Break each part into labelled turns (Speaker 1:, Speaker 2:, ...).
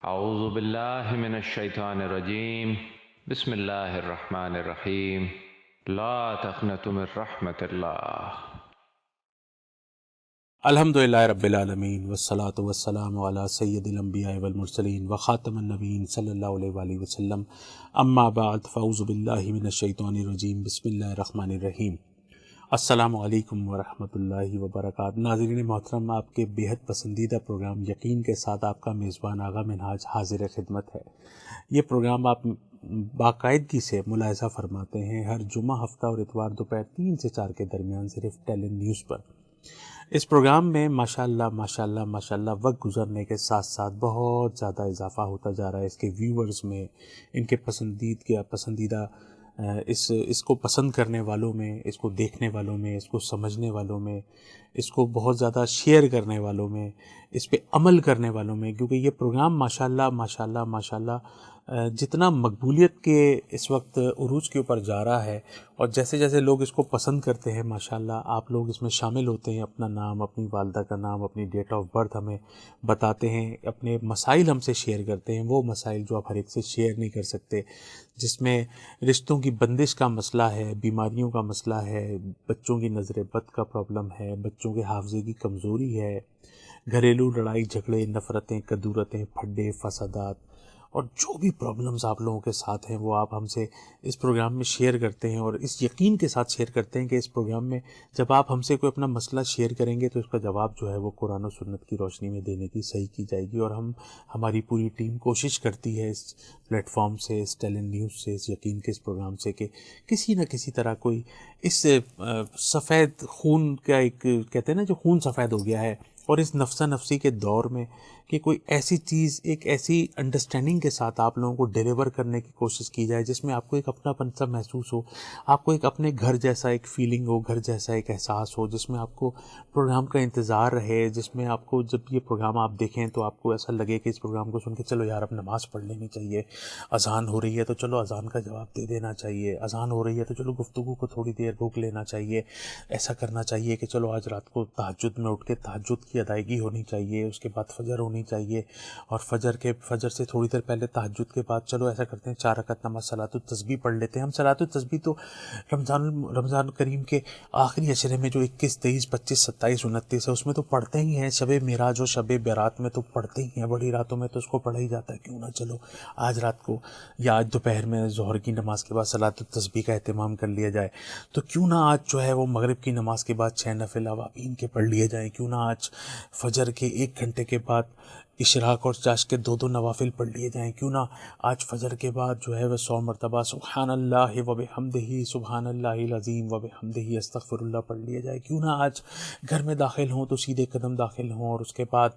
Speaker 1: اعوذ باللہ من الشیطان الرجیم بسم اللہ الرحمن الرحیم لا تقنطوا من رحمت اللہ۔
Speaker 2: الحمدللہ رب العالمین والصلاة والسلام علی سید الانبیاء والمرسلین وخاتم النبیین صلی اللہ علیہ وآلہ وسلم، اما بعد فاعوذ باللہ من الشیطان الرجیم بسم اللہ الرحمن الرحیم۔ السلام علیکم ورحمۃ اللہ وبرکاتہ۔ ناظرین محترم، آپ کے بیحد پسندیدہ پروگرام یقین کے ساتھ آپ کا میزبان آغا منہاج حاضر خدمت ہے۔ یہ پروگرام آپ باقاعدگی سے ملاحظہ فرماتے ہیں ہر جمعہ، ہفتہ اور اتوار دوپہر 3 سے 4 کے درمیان صرف ٹیلن نیوز پر۔ اس پروگرام میں ماشاءاللہ وقت گزرنے کے ساتھ ساتھ بہت زیادہ اضافہ ہوتا جا رہا ہے اس کے ویورز میں، ان کے پسندیدہ اس کو پسند کرنے والوں میں، اس کو دیکھنے والوں میں، اس کو سمجھنے والوں میں، اس کو بہت زیادہ شیئر کرنے والوں میں، اس پہ عمل کرنے والوں میں، کیونکہ یہ پروگرام ماشاءاللہ جتنا مقبولیت کے اس وقت عروج کے اوپر جا رہا ہے، اور جیسے جیسے لوگ اس کو پسند کرتے ہیں، ماشاءاللہ آپ لوگ اس میں شامل ہوتے ہیں، اپنا نام، اپنی والدہ کا نام، اپنی ڈیٹ آف برتھ ہمیں بتاتے ہیں، اپنے مسائل ہم سے شیئر کرتے ہیں، وہ مسائل جو آپ ہر ایک سے شیئر نہیں کر سکتے، جس میں رشتوں کی بندش کا مسئلہ ہے، بیماریوں کا مسئلہ ہے، بچوں کی نظر بد کا پرابلم ہے، بچوں کے حافظے کی کمزوری ہے، گھریلو لڑائی جھگڑے، نفرتیں، کدورتیں، پھڈے، فسادات، اور جو بھی پرابلمز آپ لوگوں کے ساتھ ہیں وہ آپ ہم سے اس پروگرام میں شیئر کرتے ہیں، اور اس یقین کے ساتھ شیئر کرتے ہیں کہ اس پروگرام میں جب آپ ہم سے کوئی اپنا مسئلہ شیئر کریں گے تو اس کا جواب جو ہے وہ قرآن و سنت کی روشنی میں دینے کی صحیح کی جائے گی، اور ہماری پوری ٹیم کوشش کرتی ہے اس پلیٹ فارم سے، اس ٹیلنٹ نیوز سے، اس یقین کے اس پروگرام سے، کہ کسی نہ کسی طرح کوئی اس سفید خون کا ایک کہتے ہیں نا، جو خون سفید ہو گیا ہے، اور اس نفسا نفسی کے دور میں کہ کوئی ایسی چیز، ایک ایسی انڈرسٹینڈنگ کے ساتھ آپ لوگوں کو ڈیلیور کرنے کی کوشش کی جائے جس میں آپ کو ایک اپنا پن سا محسوس ہو، آپ کو ایک اپنے گھر جیسا ایک فیلنگ ہو، گھر جیسا ایک احساس ہو، جس میں آپ کو پروگرام کا انتظار رہے، جس میں آپ کو جب یہ پروگرام آپ دیکھیں تو آپ کو ایسا لگے کہ اس پروگرام کو سن کے چلو یار اب نماز پڑھ لینی چاہیے، اذان ہو رہی ہے تو چلو اذان کا جواب دے دینا چاہیے، اذان ہو رہی ہے تو چلو گفتگو کو تھوڑی دیر روک لینا چاہیے، ایسا کرنا چاہیے کہ چلو آج رات کو تہجد میں اٹھ کے تہجد کی ادائیگی ہونی چاہیے، اس کے بعد فجر ہونی چاہیے، اور فجر سے تھوڑی دیر پہلے تہجد کے بعد چلو ایسا کرتے ہیں 4 رکعت نماز صلاۃ التسبیح پڑھ لیتے ہیں۔ ہم صلاۃ التسبیح تو رمضان کریم کے آخری عشرے میں جو 21، 23، 25، 27، 29 ہے اس میں تو پڑھتے ہی ہیں، شب معراج اور شب برات میں تو پڑھتے ہی ہیں، بڑی راتوں میں تو اس کو پڑھا ہی جاتا ہے، کیوں نہ چلو آج رات کو یا آج دوپہر میں ظہر کی نماز کے بعد صلاۃ التسبیح کا اہتمام کر لیا جائے، تو کیوں نہ آج جو ہے وہ مغرب کی نماز کے بعد 6 نفل اوابین کے پڑھ لیے جائیں، کیوں نہ آج فجر کے 1 گھنٹے کے بعد اشراق اور چاشت کے 2 نوافل پڑھ لیے جائیں، کیوں نہ آج فجر کے بعد جو ہے وہ 100 مرتبہ سبحان اللہ و بحمدہ، سبحان اللہ العظیم و بحمدہ، استغفر اللہ پڑھ لیے جائے، کیوں نہ آج گھر میں داخل ہوں تو سیدھے قدم داخل ہوں اور اس کے بعد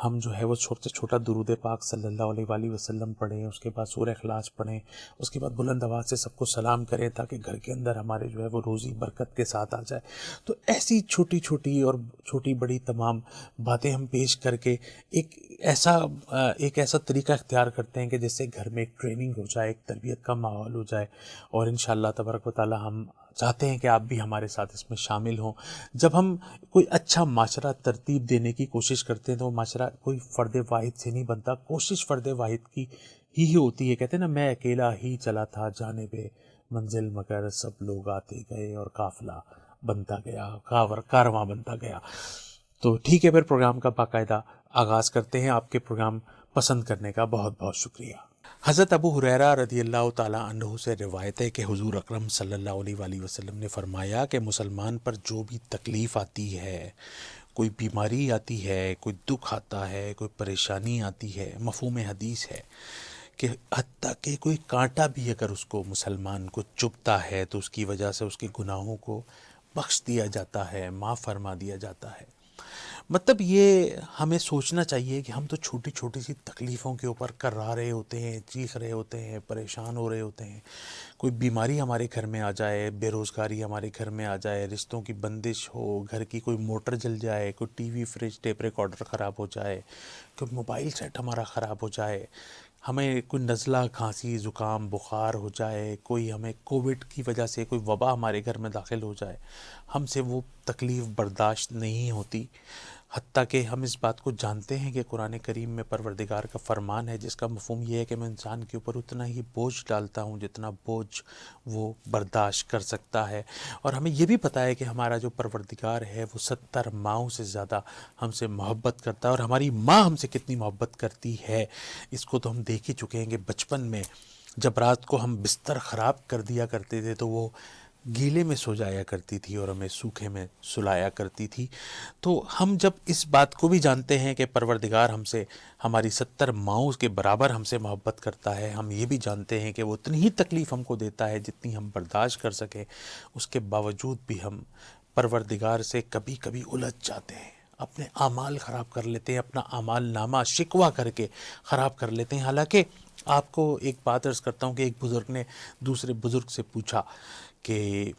Speaker 2: ہم جو ہے وہ چھوٹا درود پاک صلی اللہ علیہ وآلہ وسلم پڑھیں، اس کے بعد سورہ اخلاص پڑھیں، اس کے بعد بلند آواز سے سب کو سلام کریں تاکہ گھر کے اندر ہمارے جو ہے وہ روزی برکت کے ساتھ آ جائے۔ تو ایسی چھوٹی اور چھوٹی بڑی تمام باتیں ہم پیش کر کے ایک ایسا طریقہ اختیار کرتے ہیں کہ جس سے گھر میں ایک ٹریننگ ہو جائے، ایک تربیت کا ماحول ہو جائے، اور انشاءاللہ تبارک و تعالی ہم چاہتے ہیں کہ آپ بھی ہمارے ساتھ اس میں شامل ہوں۔ جب ہم کوئی اچھا معاشرہ ترتیب دینے کی کوشش کرتے ہیں تو وہ معاشرہ کوئی فرد واحد سے نہیں بنتا، کوشش فرد واحد کی ہی ہوتی ہے۔ کہتے ہیں نا، میں اکیلا ہی چلا تھا جانب منزل، مگر سب لوگ آتے گئے اور قافلہ بنتا گیا، کارواں بنتا گیا۔ تو ٹھیک ہے، پھر پروگرام کا باقاعدہ آغاز کرتے ہیں۔ آپ کے پروگرام پسند کرنے کا بہت بہت شکریہ۔ حضرت ابو ہریرہ رضی اللہ تعالیٰ عنہ سے روایت ہے کہ حضور اکرم صلی اللہ علیہ وآلہ وسلم نے فرمایا کہ مسلمان پر جو بھی تکلیف آتی ہے، کوئی بیماری آتی ہے، کوئی دکھ آتا ہے، کوئی پریشانی آتی ہے، مفہوم حدیث ہے کہ حتیٰ کہ کوئی کانٹا بھی اگر اس کو مسلمان کو چبھتا ہے تو اس کی وجہ سے اس کے گناہوں کو بخش دیا جاتا ہے، معاف فرما دیا جاتا ہے۔ مطلب یہ ہمیں سوچنا چاہیے کہ ہم تو چھوٹی چھوٹی سی تکلیفوں کے اوپر کرا رہے ہوتے ہیں، چیخ رہے ہوتے ہیں، پریشان ہو رہے ہوتے ہیں، کوئی بیماری ہمارے گھر میں آ جائے، بے روزگاری ہمارے گھر میں آ جائے، رشتوں کی بندش ہو، گھر کی کوئی موٹر جل جائے، کوئی ٹی وی، فریج، ٹیپ ریکارڈر خراب ہو جائے، کوئی موبائل سیٹ ہمارا خراب ہو جائے، ہمیں کوئی نزلہ، کھانسی، زکام، بخار ہو جائے، کوئی ہمیں کووڈ کی وجہ سے کوئی وبا ہمارے گھر میں داخل ہو جائے، ہم سے وہ تکلیف برداشت نہیں ہوتی، حتیٰ کہ ہم اس بات کو جانتے ہیں کہ قرآن کریم میں پروردگار کا فرمان ہے جس کا مفہوم یہ ہے کہ میں انسان کے اوپر اتنا ہی بوجھ ڈالتا ہوں جتنا بوجھ وہ برداشت کر سکتا ہے، اور ہمیں یہ بھی پتہ ہے کہ ہمارا جو پروردگار ہے وہ 70 ماؤں سے زیادہ ہم سے محبت کرتا ہے، اور ہماری ماں ہم سے کتنی محبت کرتی ہے اس کو تو ہم دیکھ ہی چکے ہیں کہ بچپن میں جب رات کو ہم بستر خراب کر دیا کرتے تھے تو وہ گیلے میں سو جایا کرتی تھی اور ہمیں سوکھے میں سلایا کرتی تھی۔ تو ہم جب اس بات کو بھی جانتے ہیں کہ پروردگار ہم سے ہماری 70 ماؤں کے برابر ہم سے محبت کرتا ہے، ہم یہ بھی جانتے ہیں کہ وہ اتنی ہی تکلیف ہم کو دیتا ہے جتنی ہم برداشت کر سکیں، اس کے باوجود بھی ہم پروردگار سے کبھی کبھی الجھ جاتے ہیں، اپنے اعمال خراب کر لیتے ہیں، اپنا اعمال نامہ شکوہ کر کے خراب کر لیتے ہیں۔ حالانکہ آپ کو ایک بات عرض کرتا ہوں کہ ایک بزرگ نے دوسرے بزرگ سے پوچھا کہ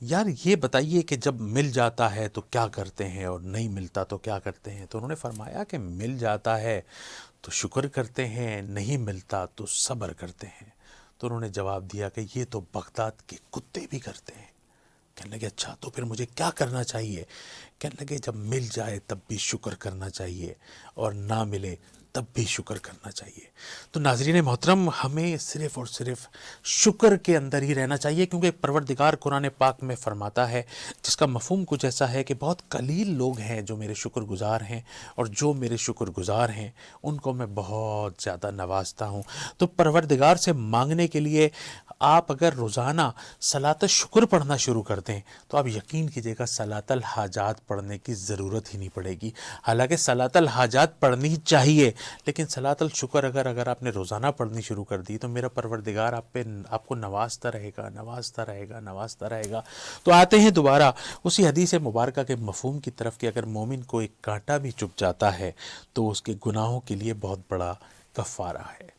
Speaker 2: یار یہ بتائیے کہ جب مل جاتا ہے تو کیا کرتے ہیں اور نہیں ملتا تو کیا کرتے ہیں؟ تو انہوں نے فرمایا کہ مل جاتا ہے تو شکر کرتے ہیں، نہیں ملتا تو صبر کرتے ہیں۔ تو انہوں نے جواب دیا کہ یہ تو بغداد کے کتے بھی کرتے ہیں۔ کہنے لگے اچھا تو پھر مجھے کیا کرنا چاہیے؟ کہنے لگے جب مل جائے تب بھی شکر کرنا چاہیے اور نہ ملے تب بھی شکر کرنا چاہیے۔ تو ناظرین محترم، ہمیں صرف اور صرف شکر کے اندر ہی رہنا چاہیے، کیونکہ پروردگار قرآن پاک میں فرماتا ہے جس کا مفہوم کچھ ایسا ہے کہ بہت قلیل لوگ ہیں جو میرے شکر گزار ہیں، اور جو میرے شکر گزار ہیں ان کو میں بہت زیادہ نوازتا ہوں۔ تو پروردگار سے مانگنے کے لیے آپ اگر روزانہ صلاۃ شکر پڑھنا شروع کر دیں تو آپ یقین کیجئے گا صلاۃ الحاجات پڑھنے کی ضرورت ہی نہیں پڑے گی۔ حالانکہ صلاۃ الحاجات پڑھنی چاہیے، لیکن صلاۃ الشکر اگر آپ نے روزانہ پڑھنی شروع کر دی تو میرا پروردگار آپ کو نوازتا رہے گا، نوازتا رہے گا، نوازتا رہے گا۔ تو آتے ہیں دوبارہ اسی حدیث مبارکہ کے مفہوم کی طرف کہ اگر مومن کو ایک کانٹا بھی چبھ جاتا ہے تو اس کے گناہوں کے لیے بہت بڑا کفارہ ہے۔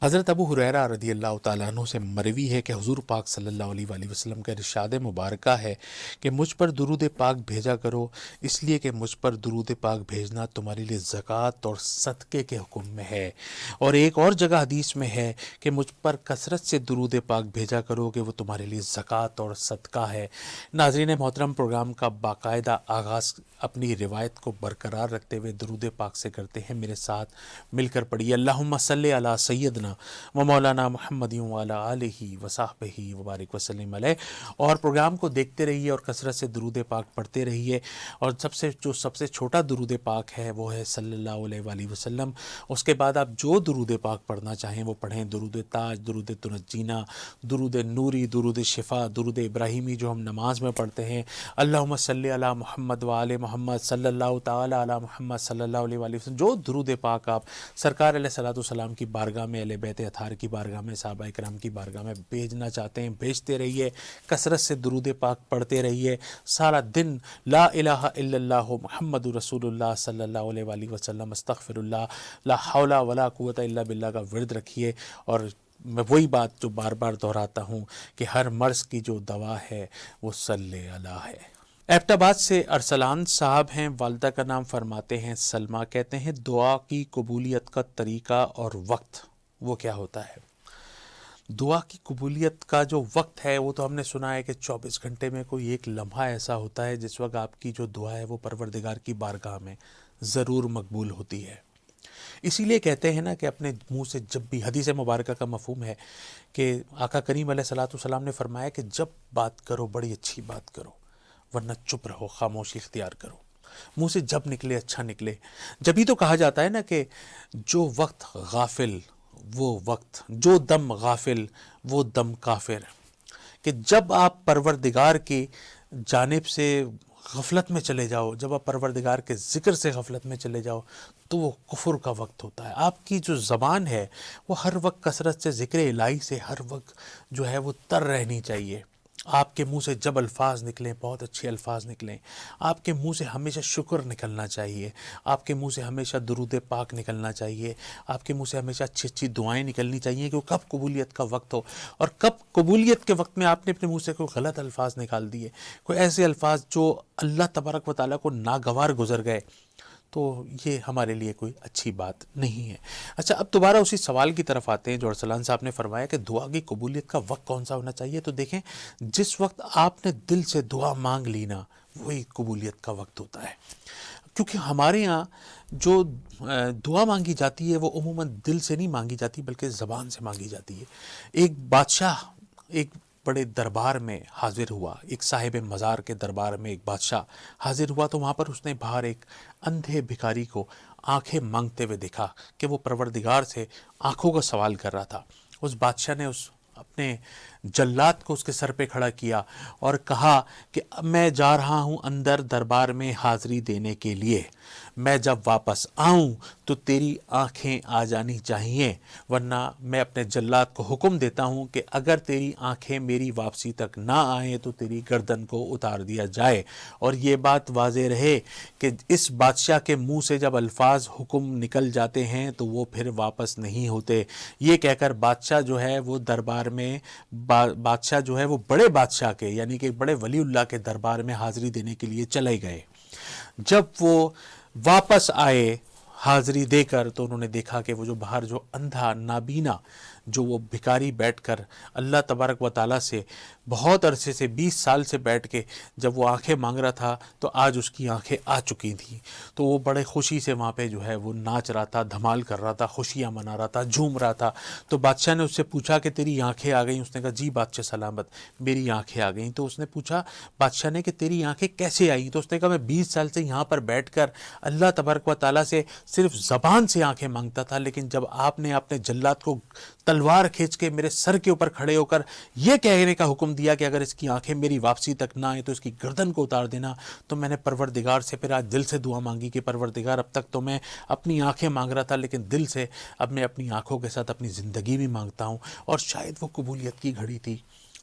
Speaker 2: حضرت ابو ہریرہ رضی اللہ تعالیٰ عنہ سے مروی ہے کہ حضور پاک صلی اللہ علیہ وآلہ وسلم کا ارشاد مبارکہ ہے کہ مجھ پر درود پاک بھیجا کرو، اس لیے کہ مجھ پر درود پاک بھیجنا تمہارے لیے زکوٰۃ اور صدقے کے حکم میں ہے۔ اور ایک اور جگہ حدیث میں ہے کہ مجھ پر کثرت سے درود پاک بھیجا کرو کہ وہ تمہارے لیے زکوٰۃ اور صدقہ ہے۔ ناظرین محترم، پروگرام کا باقاعدہ آغاز اپنی روایت کو برقرار رکھتے ہوئے درود پاک سے کرتے ہیں۔ میرے ساتھ مل کر پڑھیے، اللہم صلی علی سیدنا و مولانا محمد وعلی آلہ وصحبہ وبارک وسلم علیہ۔ اور پروگرام کو دیکھتے رہیے اور کثرت سے درود پاک پڑھتے رہیے، اور سب سے چھوٹا درود پاک ہے وہ ہے صلی اللہ علیہ وآلہ وسلم۔ اس کے بعد آپ جو درود پاک پڑھنا چاہیں وہ پڑھیں، درود تاج، درود تنجینا، درود نوری، درود شفا، درود ابراہیمی جو ہم نماز میں پڑھتے ہیں، اللہم صلی علی محمد وآل محمد صلی اللہ تعالی علی محمد صلی اللہ علیہ وآلہ وسلم، جو درود پاک آپ سرکار علیہ الصلوۃ والسلام کی بارگاہ میں، اہل بیت اطہار کی بارگاہ میں، صحابہ کرام کی بارگاہ میں بھیجنا چاہتے ہیں بھیجتے رہیے، کثرت سے درود پاک پڑھتے رہیے، سارا دن لا الہ الا اللہ محمد رسول اللہ صلی اللہ علیہ وآلہ وسلم، استغفر اللہ، لا حول ولا قوت الا باللہ کا ورد رکھیے۔ اور میں وہی بات جو بار بار دہراتا ہوں کہ ہر مرض کی جو دوا ہے وہ صلی اللہ ہے۔ ایبٹ آباد سے ارسلان صاحب ہیں، والدہ کا نام فرماتے ہیں سلمہ، کہتے ہیں دعا کی قبولیت کا طریقہ اور وقت وہ کیا ہوتا ہے؟ دعا کی قبولیت کا جو وقت ہے وہ تو ہم نے سنا ہے کہ 24 گھنٹے میں کوئی ایک لمحہ ایسا ہوتا ہے جس وقت آپ کی جو دعا ہے وہ پروردگار کی بارگاہ میں ضرور مقبول ہوتی ہے۔ اسی لیے کہتے ہیں نا کہ اپنے منہ سے جب بھی، حدیث مبارکہ کا مفہوم ہے کہ آقا کریم علیہ الصلوۃ والسلام نے فرمایا کہ جب بات کرو بڑی اچھی بات کرو، ورنہ چپ رہو، خاموشی اختیار کرو۔ منہ سے جب نکلے اچھا نکلے۔ جبھی تو کہا جاتا ہے نا کہ جو وقت غافل وہ وقت، جو دم غافل وہ دم کافر، کہ جب آپ پروردگار کی جانب سے غفلت میں چلے جاؤ، جب آپ پروردگار کے ذکر سے غفلت میں چلے جاؤ تو وہ کفر کا وقت ہوتا ہے۔ آپ کی جو زبان ہے وہ ہر وقت کثرت سے ذکر الہی سے ہر وقت جو ہے وہ تر رہنی چاہیے۔ آپ کے منہ سے جب الفاظ نکلیں بہت اچھے الفاظ نکلیں، آپ کے منہ سے ہمیشہ شکر نکلنا چاہیے، آپ کے منہ سے ہمیشہ درود پاک نکلنا چاہیے، آپ کے منہ سے ہمیشہ اچھی اچھی دعائیں نکلنی چاہیے، کہ کب قبولیت کا وقت ہو، اور کب قبولیت کے وقت میں آپ نے اپنے منہ سے کوئی غلط الفاظ نکال دیے، کوئی ایسے الفاظ جو اللہ تبارک و تعالیٰ کو ناگوار گزر گئے، تو یہ ہمارے لیے کوئی اچھی بات نہیں ہے۔ اچھا، اب دوبارہ اسی سوال کی طرف آتے ہیں جو ارسلان صاحب نے فرمایا کہ دعا کی قبولیت کا وقت کون سا ہونا چاہیے۔ تو دیکھیں، جس وقت آپ نے دل سے دعا مانگ لی نا وہی قبولیت کا وقت ہوتا ہے۔ کیونکہ ہمارے یہاں جو دعا مانگی جاتی ہے وہ عموماً دل سے نہیں مانگی جاتی بلکہ زبان سے مانگی جاتی ہے۔ ایک بادشاہ ایک بڑے دربار میں حاضر ہوا، ایک صاحب مزار کے دربار میں ایک بادشاہ حاضر ہوا، تو وہاں پر اس نے باہر ایک اندھے بھکاری کو آنکھیں مانگتے ہوئے دیکھا کہ وہ پروردگار سے آنکھوں کا سوال کر رہا تھا۔ اس بادشاہ نے اس اپنے جلاد کو اس کے سر پہ کھڑا کیا اور کہا کہ اب میں جا رہا ہوں اندر دربار میں حاضری دینے کے لیے، میں جب واپس آؤں تو تیری آنکھیں آ جانی چاہیے، ورنہ میں اپنے جلاد کو حکم دیتا ہوں کہ اگر تیری آنکھیں میری واپسی تک نہ آئیں تو تیری گردن کو اتار دیا جائے۔ اور یہ بات واضح رہے کہ اس بادشاہ کے منہ سے جب الفاظ حکم نکل جاتے ہیں تو وہ پھر واپس نہیں ہوتے۔ یہ کہہ کر بادشاہ جو ہے وہ دربار میں بادشاہ جو ہے وہ بڑے بادشاہ کے یعنی کہ بڑے ولی اللہ کے دربار میں حاضری دینے کے لیے چلے گئے۔ جب وہ واپس آئے حاضری دے کر تو انہوں نے دیکھا کہ وہ جو باہر جو اندھا نابینا جو وہ بھکاری بیٹھ کر اللہ تبارک و تعالیٰ سے بہت عرصے سے 20 سال سے بیٹھ کے جب وہ آنکھیں مانگ رہا تھا تو آج اس کی آنکھیں آ چکی تھیں، تو وہ بڑے خوشی سے وہاں پہ جو ہے وہ ناچ رہا تھا، دھمال کر رہا تھا، خوشیاں منا رہا تھا، جھوم رہا تھا۔ تو بادشاہ نے اس سے پوچھا کہ تیری آنکھیں آ گئیں؟ اس نے کہا جی بادشاہ سلامت میری آنکھیں آ گئیں۔ تو اس نے پوچھا بادشاہ نے کہ تیری آنکھیں کیسے آئیں؟ تو اس نے کہا میں 20 سال سے یہاں پر بیٹھ کر اللہ تبارک و تعالیٰ سے صرف زبان سے آنکھیں مانگتا تھا، لیکن جب آپ نے اپنے جلاد کو تلوار کھینچ کے میرے سر کے اوپر کھڑے ہو کر یہ کہنے کا حکم دیا کہ اگر اس کی آنکھیں میری واپسی تک نہ آئیں تو اس کی گردن کو اتار دینا، تو میں نے پروردگار سے پھر آج دل سے دعا مانگی کہ پروردگار اب تک تو میں اپنی آنکھیں مانگ رہا تھا لیکن دل سے اب میں اپنی آنکھوں کے ساتھ اپنی زندگی بھی مانگتا ہوں۔ اور شاید وہ قبولیت کی گھڑی تھی،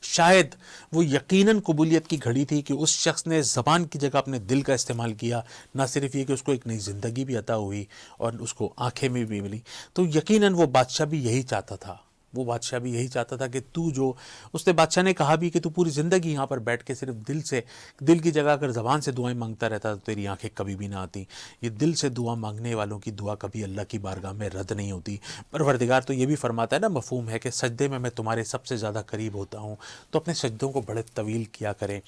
Speaker 2: شاید وہ یقیناً قبولیت کی گھڑی تھی کہ اس شخص نے زبان کی جگہ اپنے دل کا استعمال کیا، نہ صرف یہ کہ اس کو ایک نئی زندگی بھی عطا ہوئی اور اس کو آنکھیں بھی ملی۔ تو یقیناً وہ بادشاہ بھی یہی چاہتا تھا، وہ بادشاہ بھی یہی چاہتا تھا کہ تو جو اس نے بادشاہ نے کہا بھی کہ تو پوری زندگی یہاں پر بیٹھ کے صرف دل سے دل کی جگہ اگر زبان سے دعائیں مانگتا رہتا تو تیری آنکھیں کبھی بھی نہ آتی۔ یہ دل سے دعا مانگنے والوں کی دعا کبھی اللہ کی بارگاہ میں رد نہیں ہوتی۔ پروردگار تو یہ بھی فرماتا ہے نا، مفہوم ہے کہ سجدے میں تمہارے سب سے زیادہ قریب ہوتا ہوں، تو اپنے سجدوں کو بڑے طویل کیا کریں۔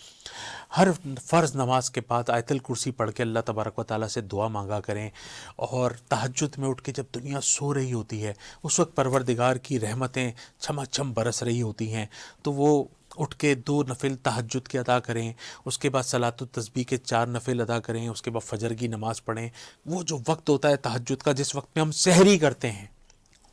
Speaker 2: ہر فرض نماز کے بعد آیت الکرسی پڑھ کے اللہ تبارک و تعالیٰ سے دعا مانگا کریں، اور تہجد میں اٹھ کے جب دنیا سو رہی ہوتی ہے اس وقت پروردگار کی رحمتیں چھما چھم برس رہی ہوتی ہیں، تو وہ اٹھ کے 2 نفل تہجد کے ادا کریں، اس کے بعد صلاۃ التسبیح کے 4 نفل ادا کریں، اس کے بعد فجر کی نماز پڑھیں۔ وہ جو وقت ہوتا ہے تہجد کا، جس وقت میں ہم سحری کرتے ہیں،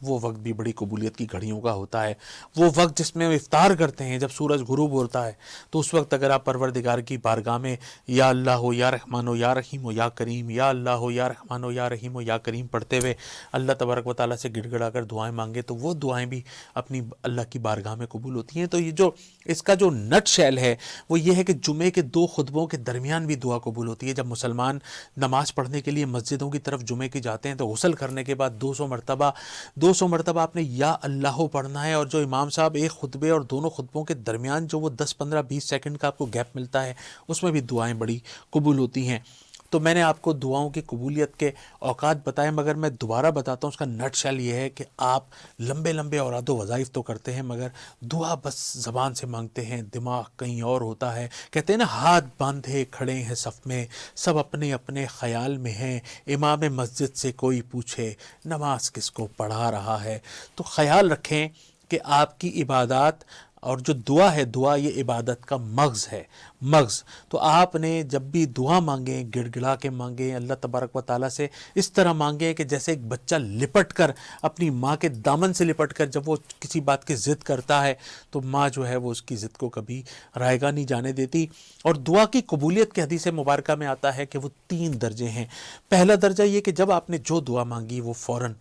Speaker 2: وہ وقت بھی بڑی قبولیت کی گھڑیوں کا ہوتا ہے۔ وہ وقت جس میں ہم افطار کرتے ہیں جب سورج غروب ہوتا ہے، تو اس وقت اگر آپ پروردگار کی بارگاہ میں یا اللہ ہو یا رحمان ہو یا رحیم ہو یا کریم، یا اللہ ہو یا رحمان ہو یا رحیم ہو یا کریم پڑھتے ہوئے اللہ تبارک و تعالیٰ سے گڑ گڑا کر دعائیں مانگے تو وہ دعائیں بھی اپنی اللہ کی بارگاہ میں قبول ہوتی ہیں۔ تو یہ جو اس کا جو نٹ شیل ہے وہ یہ ہے کہ جمعے کے 2 خطبوں کے درمیان بھی دعا قبول ہوتی ہے۔ جب مسلمان نماز پڑھنے کے لیے مسجدوں کی طرف جمعے کی جاتے ہیں تو غسل کرنے کے بعد 200 مرتبہ آپ نے یا اللہ پڑھنا ہے، اور جو امام صاحب ایک خطبے اور دونوں خطبوں کے درمیان جو وہ 10 15 20 سیکنڈ کا آپ کو گیپ ملتا ہے اس میں بھی دعائیں بڑی قبول ہوتی ہیں۔ تو میں نے آپ کو دعاؤں کی قبولیت کے اوقات بتائے، مگر میں دوبارہ بتاتا ہوں اس کا نٹ شیل یہ ہے کہ آپ لمبے لمبے اوراد و وظائف تو کرتے ہیں مگر دعا بس زبان سے مانگتے ہیں، دماغ کہیں اور ہوتا ہے۔ کہتے ہیں نا، ہاتھ باندھے کھڑے ہیں صف میں، سب اپنے اپنے خیال میں ہیں، امام مسجد سے کوئی پوچھے نماز کس کو پڑھا رہا ہے۔ تو خیال رکھیں کہ آپ کی عبادات اور جو دعا ہے، دعا یہ عبادت کا مغز ہے، مغز۔ تو آپ نے جب بھی دعا مانگیں گڑ گڑا کے مانگیں، اللہ تبارک و تعالیٰ سے اس طرح مانگیں کہ جیسے ایک بچہ لپٹ کر اپنی ماں کے دامن سے لپٹ کر جب وہ کسی بات کی ضد کرتا ہے تو ماں جو ہے وہ اس کی ضد کو کبھی رائیگاں نہیں جانے دیتی۔ اور دعا کی قبولیت کے حدیث مبارکہ میں آتا ہے کہ وہ 3 درجے ہیں۔ پہلا درجہ یہ کہ جب آپ نے جو دعا مانگی وہ فوراً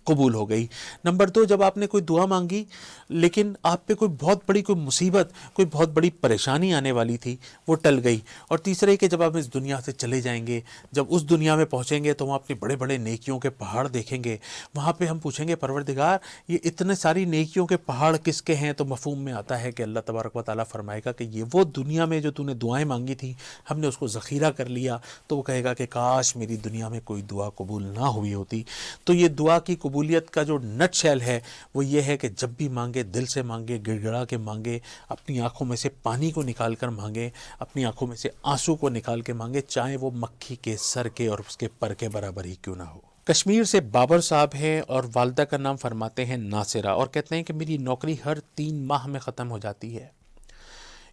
Speaker 2: قبول ہو گئی۔ نمبر 2، جب آپ نے کوئی دعا مانگی لیکن آپ پہ کوئی بہت بڑی کوئی مصیبت، کوئی بہت بڑی پریشانی آنے والی تھی، وہ ٹل گئی۔ اور تیسرا یہ کہ جب آپ اس دنیا سے چلے جائیں گے، جب اس دنیا میں پہنچیں گے تو وہاں اپنے بڑے بڑے نیکیوں کے پہاڑ دیکھیں گے، وہاں پہ ہم پوچھیں گے پروردگار یہ اتنے ساری نیکیوں کے پہاڑ کس کے ہیں؟ تو مفہوم میں آتا ہے کہ اللہ تبارک و تعالیٰ فرمائے گا کہ یہ وہ دنیا میں جو تو نے دعائیں مانگی تھیں ہم نے اس کو ذخیرہ کر لیا۔ تو وہ کہے گا کہ کاش میری دنیا میں کوئی دعا قبول نہ ہوئی ہوتی۔ تو یہ دعا کی قبول قبولیت کا جو نٹ شیل ہے وہ یہ ہے کہ جب بھی مانگے دل سے مانگے، گڑ گڑا کے مانگے، اپنی آنکھوں میں سے پانی کو نکال کر مانگے، اپنی آنکھوں میں سے آنسو کو نکال کے مانگے، چاہے وہ مکھی کے سر کے اور اس کے پر کے برابر ہی کیوں نہ ہو۔ کشمیر سے بابر صاحب ہیں اور والدہ کا نام فرماتے ہیں ناصرہ، اور کہتے ہیں کہ میری نوکری ہر 3 ماہ میں ختم ہو جاتی ہے۔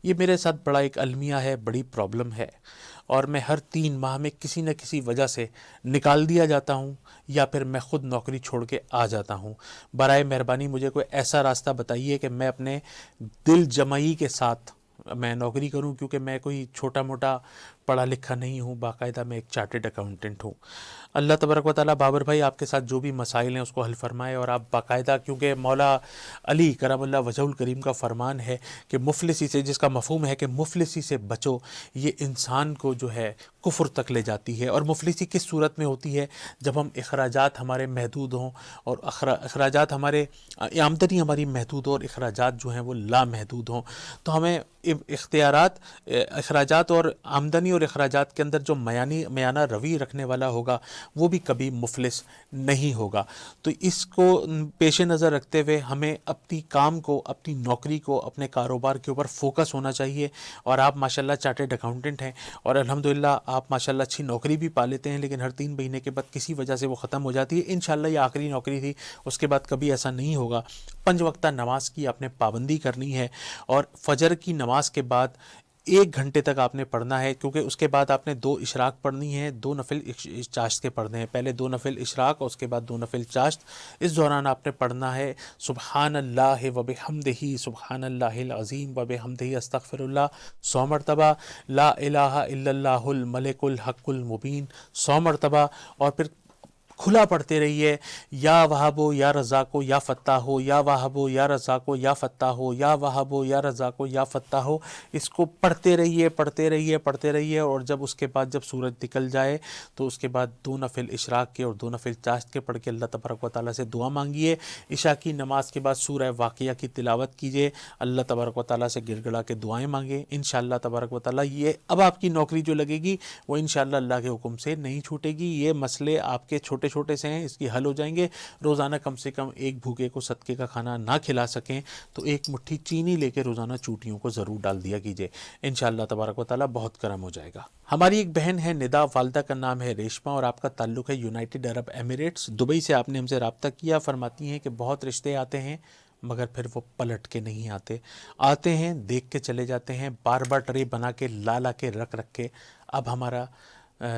Speaker 2: یہ میرے ساتھ بڑا ایک المیہ ہے، بڑی پرابلم ہے، اور میں ہر 3 ماہ میں کسی نہ کسی وجہ سے نکال دیا جاتا ہوں یا پھر میں خود نوکری چھوڑ کے آ جاتا ہوں۔ برائے مہربانی مجھے کوئی ایسا راستہ بتائیے کہ میں اپنے دل جمعی کے ساتھ میں نوکری کروں، کیونکہ میں کوئی چھوٹا موٹا پڑھا لکھا نہیں ہوں، باقاعدہ میں ایک چارٹرڈ اکاؤنٹنٹ ہوں۔ اللہ تبارک و تعالیٰ بابر بھائی آپ کے ساتھ جو بھی مسائل ہیں اس کو حل فرمائے، اور آپ باقاعدہ، کیونکہ مولا علی کرم اللہ وجہ الکریم کا فرمان ہے کہ مفلسی سے، جس کا مفہوم ہے کہ مفلسی سے بچو، یہ انسان کو جو ہے کفر تک لے جاتی ہے۔ اور مفلسی کس صورت میں ہوتی ہے؟ جب ہم اخراجات ہمارے محدود ہوں، اور اخراجات ہمارے آمدنی ہماری محدود ہو اور اخراجات جو ہیں وہ لامحدود ہوں، تو ہمیں اخراجات اور آمدنی اور اخراجات کے اندر جو میانہ روی رکھنے والا ہوگا وہ بھی کبھی مفلس نہیں ہوگا۔ تو اس کو پیش نظر رکھتے ہوئے ہمیں اپنی کام کو، اپنی نوکری کو، اپنے کاروبار کے اوپر فوکس ہونا چاہیے۔ اور آپ ماشاءاللہ چارٹرڈ اکاؤنٹنٹ ہیں، اور الحمدللہ آپ ماشاءاللہ اچھی نوکری بھی پا لیتے ہیں، لیکن ہر 3 مہینے کے بعد کسی وجہ سے وہ ختم ہو جاتی ہے۔ انشاءاللہ یہ آخری نوکری تھی، اس کے بعد کبھی ایسا نہیں ہوگا۔ 5 وقتہ نماز کی آپ نے پابندی کرنی ہے، اور فجر کی نماز کے بعد 1 گھنٹے تک آپ نے پڑھنا ہے، کیونکہ اس کے بعد آپ نے 2 اشراق پڑھنی ہے، 2 نفل چاشت کے پڑھنے ہیں، پہلے 2 نفل اشراق اور اس کے بعد 2 نفل چاشت۔ اس دوران آپ نے پڑھنا ہے سبحان اللہ و بحمدہ، سبحان اللہ العظیم و بحمدہ استغفر اللہ 100 مرتبہ، لا الہ الا اللہ الملک الحق المبین 100 مرتبہ، اور پھر کھلا پڑھتے رہیے، یا وہابو یا رزاقو یا فتاحو، یا وہابو یا رزاقو یا فتاحو، یا وہابو یا رزاقو یا فتاحو۔ اس کو پڑھتے رہیے، پڑھتے رہیے، پڑھتے رہیے، اور جب اس کے بعد جب سورج نکل جائے تو اس کے بعد 2 نفل اشراق کے اور 2 نفل چاشت کے پڑھ کے اللہ تبارک و تعالیٰ سے دعا مانگیے۔ عشاء کی نماز کے بعد سورہ واقعہ کی تلاوت کیجیے، اللہ تبارک و تعالیٰ سے گڑ گڑا کے دعائیں مانگیں۔ انشاءاللہ تبارک و تعالیٰ یہ اب آپ کی نوکری جو لگے گی وہ انشاءاللہ اللہ کے حکم سے نہیں چھوٹے گی۔ یہ مسئلے آپ کے چھوٹے چھوٹے سے ہیں، اس کی حل ہو جائیں گے۔ روزانہ کم سے کم ایک بھوکے کو صدقے کا کھانا نہ کھلا سکیں تو 1 مٹھی چینی لے کے روزانہ چوٹیوں کو ضرور ڈال دیا کیجیے، انشاءاللہ تبارک و تعالیٰ بہت کرم ہو جائے گا۔ ہماری ایک بہن ہے ندا، والدہ کا نام ہے ریشما، اور آپ کا تعلق ہے یونائٹڈ عرب ایمریٹس دبئی سے۔ آپ نے ہم سے رابطہ کیا، فرماتی ہیں کہ بہت رشتے آتے ہیں مگر پھر وہ پلٹ کے نہیں آتے ہیں دیکھ کے چلے جاتے ہیں، بار بار ٹرے بنا کے لا کے رکھ کے اب ہمارا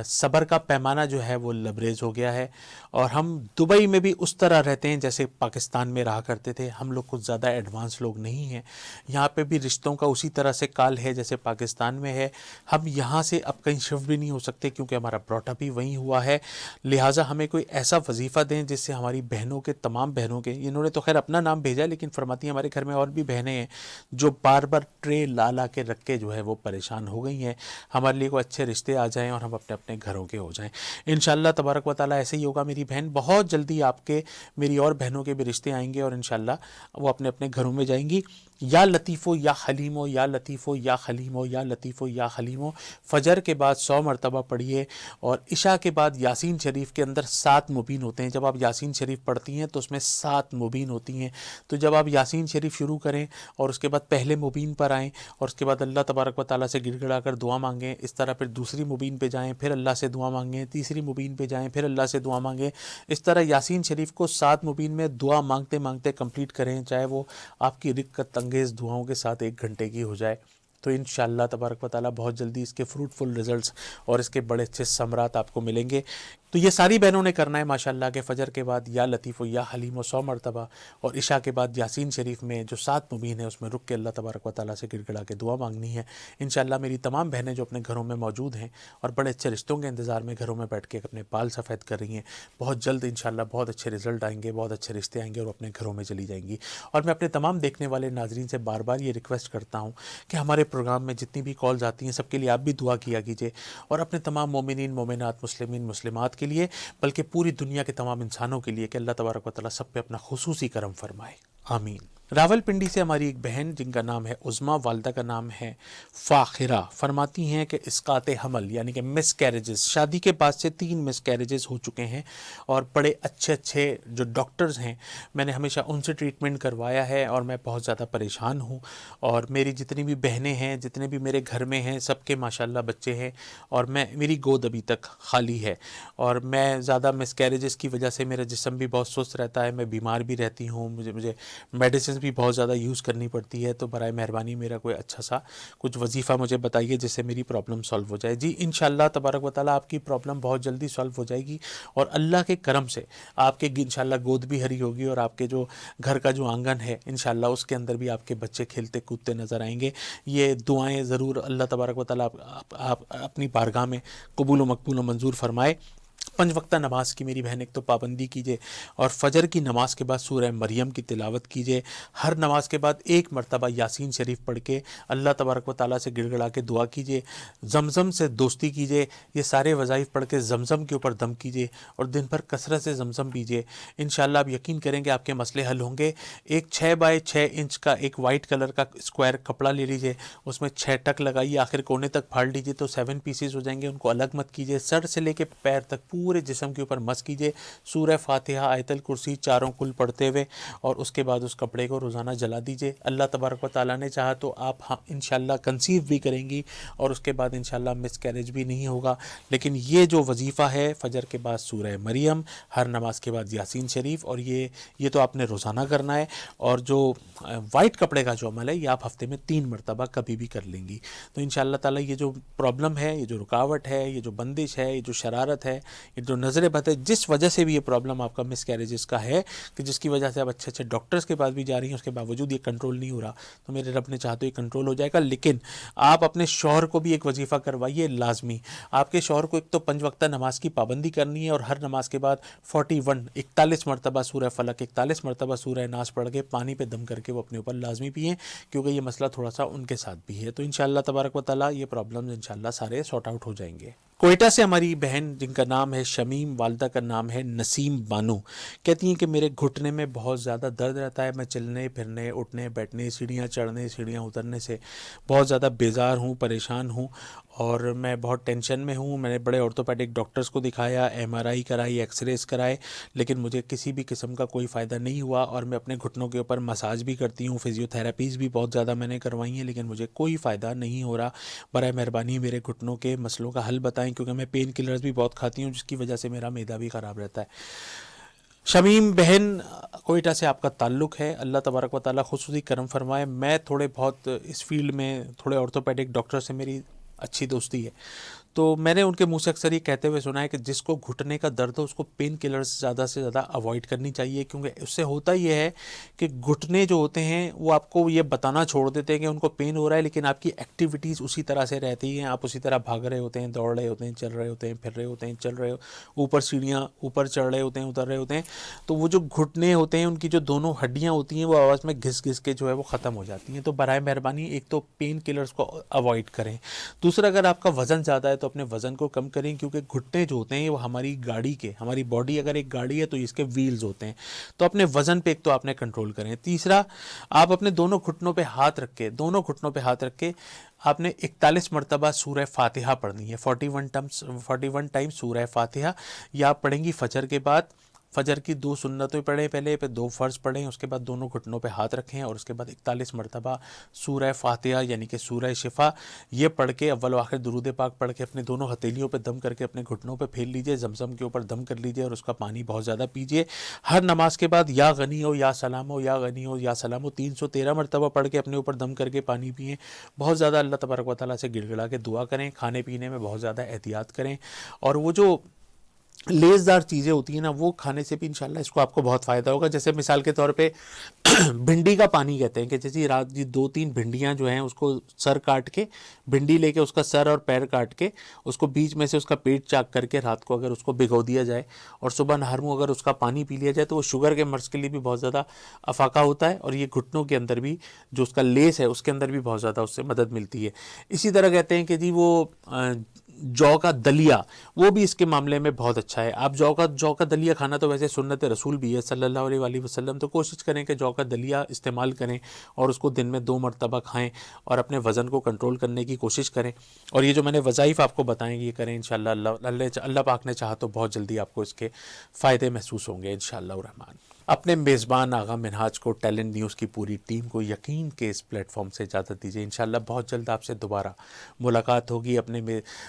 Speaker 2: صبر کا پیمانہ جو ہے وہ لبریز ہو گیا ہے، اور ہم دبئی میں بھی اس طرح رہتے ہیں جیسے پاکستان میں رہا کرتے تھے۔ ہم لوگ کچھ زیادہ ایڈوانس لوگ نہیں ہیں، یہاں پہ بھی رشتوں کا اسی طرح سے کال ہے جیسے پاکستان میں ہے۔ ہم یہاں سے اب کہیں شفٹ بھی نہیں ہو سکتے کیونکہ ہمارا براٹ اپ بھی وہیں ہوا ہے، لہٰذا ہمیں کوئی ایسا وظیفہ دیں جس سے ہماری بہنوں کے، تمام بہنوں کے، انہوں نے تو خیر اپنا نام بھیجا لیکن فرماتی ہیں ہمارے گھر میں اور بھی بہنیں ہیں جو بار بار ٹرے لا کے رکھ کے جو ہے وہ پریشان ہو گئی ہیں، ہمارے لیے کوئی اچھے رشتے آ جائیں اور ہم اپنے گھروں کے ہو جائیں۔ انشاءاللہ تبارک و تعالیٰ ایسے ہی ہوگا میری بہن، بہت جلدی آپ کے، میری اور بہنوں کے بھی رشتے آئیں گے اور انشاءاللہ وہ اپنے گھروں میں جائیں گی۔ یا لطیفو یا حلیمو، یا لطیفو یا حلیمو، یا لطیفو یا حلیمو، فجر کے بعد 100 مرتبہ پڑھیے، اور عشاء کے بعد یاسین شریف کے اندر 7 مبین ہوتے ہیں۔ جب آپ یاسین شریف پڑھتی ہیں تو اس میں 7 مبین ہوتی ہیں، تو جب آپ یاسین شریف شروع کریں اور اس کے بعد پہلے مبین پر آئیں اور اس کے بعد اللہ تبارک و تعالیٰ سے گڑ گڑا کر دعا مانگیں، اس طرح پھر دوسری مبین پہ جائیں، پھر اللہ سے دعا مانگیں، تیسری مبین پہ جائیں، پھر اللہ سے دعا مانگیں، اس طرح یاسین شریف کو 7 مبین میں دعا مانگتے مانگتے کمپلیٹ کریں، چاہے وہ آپ کی رقت انگیز دعاؤں کے ساتھ 1 گھنٹے کی ہو جائے، تو انشاءاللہ تبارک و تعالیٰ بہت جلدی اس کے فروٹفل رزلٹس اور اس کے بڑے اچھے ثمرات آپ کو ملیں گے۔ تو یہ ساری بہنوں نے کرنا ہے ماشاءاللہ کہ فجر کے بعد یا لطیف و یا حلیم و 100 مرتبہ، اور عشاء کے بعد یاسین شریف میں جو 7 مبین ہے اس میں رک کے اللہ تبارک و تعالیٰ سے گڑ گڑا کے دعا مانگنی ہے۔ انشاءاللہ میری تمام بہنیں جو اپنے گھروں میں موجود ہیں اور بڑے اچھے رشتوں کے انتظار میں گھروں میں بیٹھ کے اپنے بال سفید کر رہی ہیں، بہت جلد انشاءاللہ بہت اچھے رزلٹ آئیں گے، بہت اچھے رشتے آئیں گے اور اپنے گھروں میں چلی جائیں گی۔ اور میں اپنے تمام دیکھنے والے ناظرین سے بار بار یہ ریکویسٹ کرتا ہوں کہ ہمارے پروگرام میں جتنی بھی کالز آتی ہیں سب کے لیے آپ بھی دعا کیا کیجیے، اور اپنے تمام مومنین مومنات مسلمین مسلمات کے لیے، بلکہ پوری دنیا کے تمام انسانوں کے لیے، کہ اللہ تبارک و تعالیٰ سب پہ اپنا خصوصی کرم فرمائے، آمین۔ راولپنڈی سے ہماری ایک بہن جن کا نام ہے عظمیٰ، والدہ کا نام ہے فاخرہ، فرماتی ہیں کہ اسقاط حمل یعنی کہ مس کیریجز، شادی کے بعد سے 3 مس کیریجز ہو چکے ہیں، اور بڑے اچھے جو ڈاکٹرز ہیں میں نے ہمیشہ ان سے ٹریٹمنٹ کروایا ہے، اور میں بہت زیادہ پریشان ہوں، اور میری جتنی بھی بہنیں ہیں، جتنے بھی میرے گھر میں ہیں، سب کے ماشاءاللہ بچے ہیں، اور میری گود ابھی تک خالی ہے، اور میں زیادہ مس کیریجز کی وجہ سے میرا جسم بھی بہت سست رہتا ہے، میں بیمار بھی رہتی ہوں، مجھے میڈیسن بھی بہت زیادہ یوز کرنی پڑتی ہے، تو برائے مہربانی میرا کوئی اچھا سا کچھ وظیفہ مجھے بتائیے جس سے میری پرابلم سالو ہو جائے۔ جی انشاءاللہ تبارک و تعالیٰ آپ کی پرابلم بہت جلدی سالو ہو جائے گی، اور اللہ کے کرم سے آپ کے انشاءاللہ گود بھی ہری ہوگی، اور آپ کے جو گھر کا جو آنگن ہے انشاءاللہ اس کے اندر بھی آپ کے بچے کھیلتے کودتے نظر آئیں گے۔ یہ دعائیں ضرور اللہ تبارک و تعالیٰ آپ اپنی بارگاہ میں قبول و مقبول و منظور فرمائے۔ 5 وقتہ نماز کی میری بہن ایک تو پابندی کیجیے، اور فجر کی نماز کے بعد سورہ مریم کی تلاوت کیجیے، ہر نماز کے بعد 1 مرتبہ یاسین شریف پڑھ کے اللہ تبارک و تعالیٰ سے گڑ گڑا کے دعا کیجیے، زمزم سے دوستی کیجیے، یہ سارے وظائف پڑھ کے زمزم کے اوپر دم کیجیے، اور دن بھر کثرت سے زمزم پیجیے، انشاءاللہ آپ یقین کریں گے آپ کے مسئلے حل ہوں گے۔ ایک 6 بائی 6 انچ کا ایک وائٹ کلر کا اسکوائر کپڑا لے لیجیے، اس میں 6 ٹک لگائیے، آخر کونے تک پھاڑ لیجیے تو 7 پیسز ہو جائیں گے، ان کو الگ مت کیجیے، سر سے لے کے پیر تک پورے جسم کے اوپر مس کیجیے، سورہ فاتحہ، آیت الکرسی چاروں کل پڑھتے ہوئے، اور اس کے بعد اس کپڑے کو روزانہ جلا دیجیے۔ اللہ تبارک و تعالیٰ نے چاہا تو آپ انشاءاللہ کنسیو بھی کریں گی، اور اس کے بعد انشاءاللہ مس کیریج بھی نہیں ہوگا۔ لیکن یہ جو وظیفہ ہے فجر کے بعد سورہ مریم، ہر نماز کے بعد یاسین شریف، اور یہ تو آپ نے روزانہ کرنا ہے، اور جو وائٹ کپڑے کا جو عمل ہے یہ آپ ہفتے میں 3 مرتبہ کبھی بھی کر لیں گی، تو انشاءاللہ تعالیٰ یہ جو پرابلم ہے، یہ جو رکاوٹ ہے، یہ جو بندش ہے، یہ جو شرارت ہے، یہ جو نظر بد ہے، جس وجہ سے بھی یہ پرابلم آپ کا مس کیریجز کا ہے، کہ جس کی وجہ سے آپ اچھے ڈاکٹرز کے پاس بھی جا رہی ہیں، اس کے باوجود یہ کنٹرول نہیں ہو رہا، تو میرے رب نے چاہا تو یہ کنٹرول ہو جائے گا۔ لیکن آپ اپنے شوہر کو بھی ایک وظیفہ کروائیے لازمی، آپ کے شوہر کو ایک تو 5 وقتہ نماز کی پابندی کرنی ہے، اور ہر نماز کے بعد 41 مرتبہ سورہ فلق، 41 مرتبہ سورہ ناس پڑھ کے پانی پہ دم کر کے وہ اپنے اوپر لازمی پئیں، کیونکہ یہ مسئلہ تھوڑا سا ان کے ساتھ بھی ہے، تو انشاءاللہ تبارک و تعالیٰ یہ پرابلمز انشاءاللہ سارے سارٹ آؤٹ ہو جائیں گے۔ کوئٹہ سے ہماری بہن جن کا نام ہے شمیم، والدہ کا نام ہے نسیم بانو، کہتی ہیں کہ میرے گھٹنے میں بہت زیادہ درد رہتا ہے، میں چلنے پھرنے اٹھنے بیٹھنے سیڑھیاں چڑھنے سیڑھیاں اترنے سے بہت زیادہ بیزار ہوں، پریشان ہوں، اور میں بہت ٹینشن میں ہوں۔ میں نے بڑے آرتھوپیڈک ڈاکٹرز کو دکھایا، MRI کرائی، ایکس ریز کرائے، لیکن مجھے کسی بھی قسم کا کوئی فائدہ نہیں ہوا، اور میں اپنے گھٹنوں کے اوپر مساج بھی کرتی ہوں، فزیو تھراپیز بھی بہت زیادہ میں نے کروائی ہیں، لیکن مجھے کوئی فائدہ نہیں ہو رہا۔ برائے مہربانی میرے گھٹنوں کے مسئلوں کا حل بتائیں، کیونکہ میں پین کلرز بھی بہت کھاتی ہوں، جس کی وجہ سے میرا معدہ بھی خراب رہتا ہے۔ شمیم بہن، کوئٹہ سے آپ کا تعلق ہے، اللہ تبارک و تعالیٰ خصوصی کرم فرمائے۔ میں تھوڑے بہت اس فیلڈ میں تھوڑے آرتھوپیڈک ڈاکٹر سے میری اچھی دوستی ہے، تو میں نے ان کے منہ سے اکثر یہ کہتے ہوئے سنا ہے کہ جس کو گھٹنے کا درد ہو اس کو پین کلرز زیادہ سے زیادہ اوائڈ کرنی چاہیے، کیونکہ اس سے ہوتا یہ ہے کہ گھٹنے جو ہوتے ہیں وہ آپ کو یہ بتانا چھوڑ دیتے ہیں کہ ان کو پین ہو رہا ہے، لیکن آپ کی ایکٹیویٹیز اسی طرح سے رہتی ہیں، آپ اسی طرح بھاگ رہے ہوتے ہیں، دوڑ رہے ہوتے ہیں، چل رہے ہوتے ہیں، پھر رہے ہوتے ہیں، چل رہے اوپر سیڑھیاں اوپر چڑھ رہے ہوتے ہیں، اتر رہے ہوتے ہیں، تو وہ جو گھٹنے ہوتے ہیں ان کی جو دونوں ہڈیاں ہوتی ہیں وہ آواز میں گھس گھس کے جو ہے وہ ختم ہو جاتی ہیں۔ تو برائے مہربانی ایک تو پین کلرز کو اوائڈ کریں، دوسرا اگر آپ کا وزن زیادہ ہے تو اپنے وزن کو کم کریں، کیونکہ گھٹنے جو ہوتے ہیں وہ ہماری گاڑی کے، ہماری باڈی اگر ایک گاڑی ہے تو اس کے ویلز ہوتے ہیں، تو اپنے وزن پہ ایک تو آپ نے کنٹرول کریں۔ تیسرا، آپ اپنے دونوں گھٹنوں پہ ہاتھ رکھ کے آپ نے 41 مرتبہ سورہ فاتحہ پڑھنی ہے، 41 ٹائم سورہ فاتحہ، یا آپ پڑھیں گی فجر کے بعد، فجر کی 2 سنتیں پڑھیں پہلے، پھر 2 فرض پڑھیں، اس کے بعد دونوں گھٹنوں پہ ہاتھ رکھیں، اور اس کے بعد 41 مرتبہ سورہ فاتحہ یعنی کہ سورہ شفا یہ پڑھ کے اول و آخر درود پاک پڑھ کے اپنے دونوں ہتھیلیوں پہ دم کر کے اپنے گھٹنوں پہ پھیر لیجئے، زمزم کے اوپر دم کر لیجئے، اور اس کا پانی بہت زیادہ پیجئے۔ ہر نماز کے بعد یا غنی ہو یا سلام ہو، یا غنی ہو یا سلام ہو 313 مرتبہ پڑھ کے اپنے اوپر دم کر کے پانی پئیں۔ بہت زیادہ اللہ تبارک و تعالیٰ سے گڑ گڑا کے دعا کریں، کھانے پینے میں بہت زیادہ احتیاط کریں، اور وہ جو لیزدار چیزیں ہوتی ہیں نا وہ کھانے سے بھی انشاءاللہ اس کو آپ کو بہت فائدہ ہوگا۔ جیسے مثال کے طور پہ بھنڈی کا پانی کہتے ہیں کہ جیسے رات 2-3 بھنڈیاں جو ہیں اس کو سر کاٹ کے، بھنڈی لے کے اس کا سر اور پیر کاٹ کے اس کو بیچ میں سے اس کا پیٹ چاک کر کے رات کو اگر اس کو بھگو دیا جائے اور صبح نہار منہ اگر اس کا پانی پی لیا جائے تو وہ شوگر کے مرض کے لیے بھی بہت زیادہ افاقہ ہوتا ہے، اور یہ گھٹنوں کے اندر بھی جو اس کا لیس ہے اس کے اندر بھی بہت زیادہ اس سے مدد ملتی ہے۔ اسی طرح کہتے ہیں کہ جی وہ جو کا دلیا وہ بھی اس کے معاملے میں بہت اچھا ہے. آپ جو کا دلیا کھانا تو ویسے سنت رسول بھی ہے صلی اللہ علیہ وآلہ وسلم, تو کوشش کریں کہ جو کا دلیا استعمال کریں اور اس کو دن میں 2 مرتبہ کھائیں اور اپنے وزن کو کنٹرول کرنے کی کوشش کریں. اور یہ جو میں نے وظائف آپ کو بتائیں یہ کریں انشاءاللہ. اللہ پاک نے چاہا تو بہت جلدی آپ کو اس کے فائدے محسوس ہوں گے انشاءاللہ الرحمن. اپنے میزبان آغا منہاج کو, ٹیلنٹ نیوز کی پوری ٹیم کو یقین کے اس پلیٹ فارم سے اجازت دیجیے. انشاءاللہ بہت جلد آپ سے دوبارہ ملاقات ہوگی.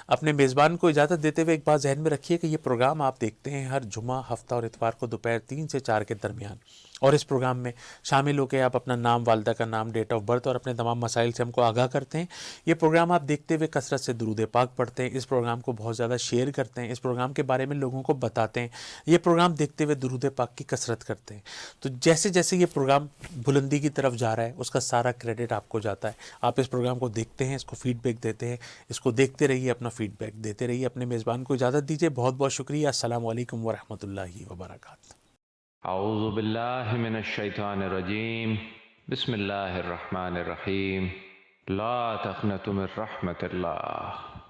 Speaker 2: اپنے میزبان کو اجازت دیتے ہوئے ایک بات ذہن میں رکھیے کہ یہ پروگرام آپ دیکھتے ہیں ہر جمعہ, ہفتہ اور اتوار کو دوپہر 3 سے 4 کے درمیان, اور اس پروگرام میں شامل ہو کے آپ اپنا نام, والدہ کا نام, ڈیٹ آف برتھ اور اپنے تمام مسائل سے ہم کو آگاہ کرتے ہیں. یہ پروگرام آپ دیکھتے ہوئے کثرت سے درود پاک پڑھتے ہیں, اس پروگرام کو بہت زیادہ شیئر کرتے ہیں, اس پروگرام کے بارے میں لوگوں کو بتاتے ہیں, یہ پروگرام دیکھتے ہوئے درود پاک کی کثرت کرتے ہیں. تو جیسے جیسے یہ پروگرام بلندی کی طرف جا رہا ہے اس کا سارا کریڈٹ آپ کو جاتا ہے. آپ اس پروگرام کو دیکھتے ہیں, اس کو فیڈ بیک دیتے ہیں, اس کو دیکھتے رہیے, اپنا فیڈ بیک دیتے رہیے. اپنے میزبان کو اجازت دیجیے. بہت بہت شکریہ. السلام علیکم ورحمۃ اللہ وبرکاتہ.
Speaker 1: اعوذ باللہ من الشیطان الرجیم. بسم اللہ الرحمن الرحیم. لا تقنطوا من رحمت اللہ.